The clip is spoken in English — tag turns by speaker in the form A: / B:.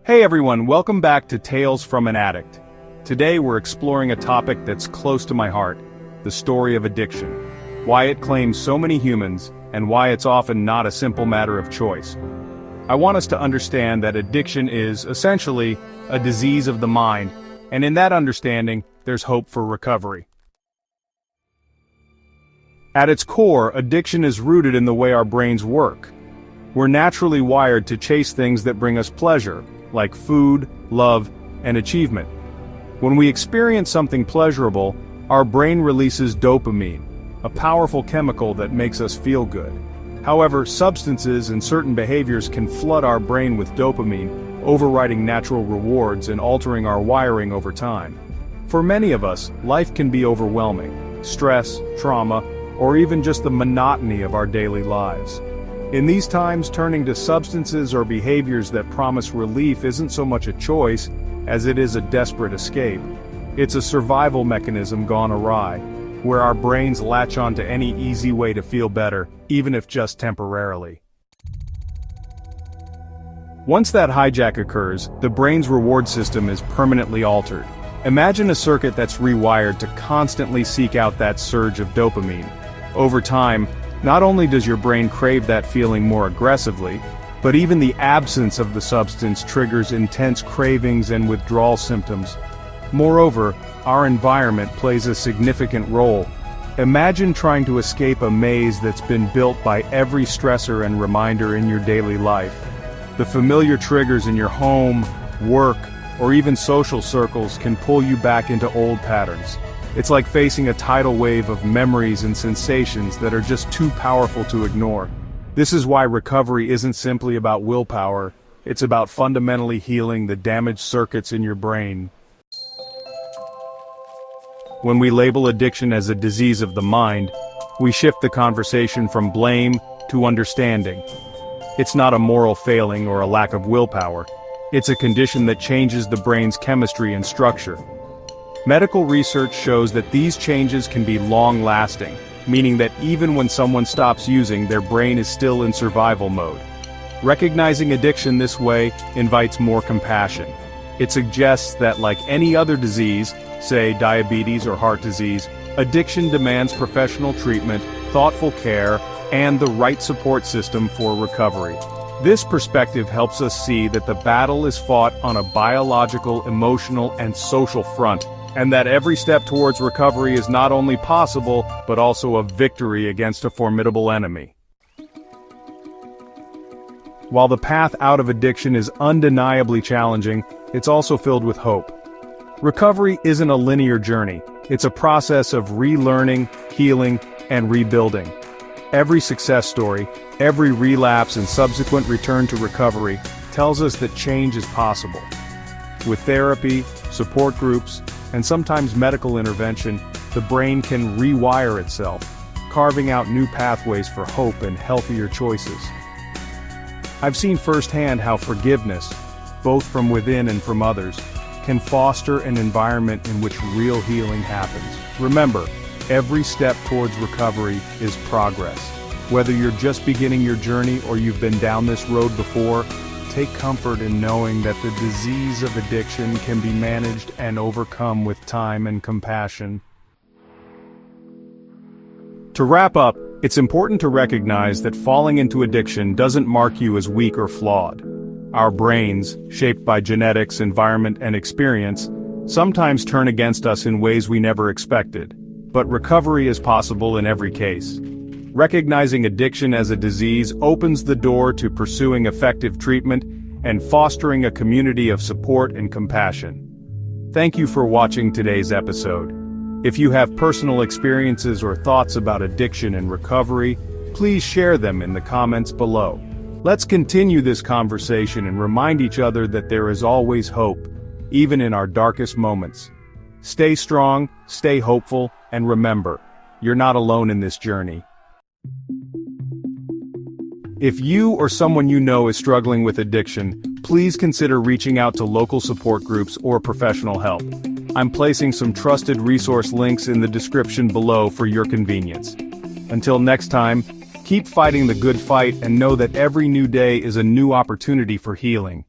A: Hey everyone, welcome back to Tales from an Addict. Today we're exploring a topic that's close to my heart, the story of addiction. Why it claims so many humans, and why it's often not a simple matter of choice. I want us to understand that addiction is, essentially, a disease of the mind, and in that understanding, there's hope for recovery. At its core, addiction is rooted in the way our brains work. We're naturally wired to chase things that bring us pleasure, like food, love, and achievement. When we experience something pleasurable, our brain releases dopamine, a powerful chemical that makes us feel good. However, substances and certain behaviors can flood our brain with dopamine, overriding natural rewards and altering our wiring over time. For many of us, life can be overwhelming. Stress, trauma, or even just the monotony of our daily lives. In these times, turning to substances or behaviors that promise relief isn't so much a choice as it is a desperate escape. It's a survival mechanism gone awry, where our brains latch onto any easy way to feel better, even if just temporarily. Once that hijack occurs, the brain's reward system is permanently altered. Imagine a circuit that's rewired to constantly seek out that surge of dopamine. Over time, not only does your brain crave that feeling more aggressively, but even the absence of the substance triggers intense cravings and withdrawal symptoms. Moreover, our environment plays a significant role. Imagine trying to escape a maze that's been built by every stressor and reminder in your daily life. The familiar triggers in your home, work, or even social circles can pull you back into old patterns. It's like facing a tidal wave of memories and sensations that are just too powerful to ignore. This is why recovery isn't simply about willpower, it's about fundamentally healing the damaged circuits in your brain. When we label addiction as a disease of the mind, we shift the conversation from blame to understanding. It's not a moral failing or a lack of willpower. It's a condition that changes the brain's chemistry and structure. Medical research shows that these changes can be long-lasting, meaning that even when someone stops using, their brain is still in survival mode. Recognizing addiction this way invites more compassion. It suggests that, like any other disease, say diabetes or heart disease, addiction demands professional treatment, thoughtful care, and the right support system for recovery. This perspective helps us see that the battle is fought on a biological, emotional, and social front, and that every step towards recovery is not only possible, but also a victory against a formidable enemy. While the path out of addiction is undeniably challenging, it's also filled with hope. Recovery isn't a linear journey, it's a process of relearning, healing, and rebuilding. Every success story, every relapse and subsequent return to recovery tells us that change is possible. With therapy, support groups, and sometimes medical intervention, the brain can rewire itself, carving out new pathways for hope and healthier choices. I've seen firsthand how forgiveness, both from within and from others, can foster an environment in which real healing happens. Remember, every step towards recovery is progress. Whether you're just beginning your journey or you've been down this road before, take comfort in knowing that the disease of addiction can be managed and overcome with time and compassion. To wrap up, it's important to recognize that falling into addiction doesn't mark you as weak or flawed. Our brains, shaped by genetics, environment, and experience, sometimes turn against us in ways we never expected. But recovery is possible in every case. Recognizing addiction as a disease opens the door to pursuing effective treatment and fostering a community of support and compassion. Thank you for watching today's episode. If you have personal experiences or thoughts about addiction and recovery, please share them in the comments below. Let's continue this conversation and remind each other that there is always hope, even in our darkest moments. Stay strong, stay hopeful, and remember, you're not alone in this journey. If you or someone you know is struggling with addiction, please consider reaching out to local support groups or professional help. I'm placing some trusted resource links in the description below for your convenience. Until next time, keep fighting the good fight and know that every new day is a new opportunity for healing.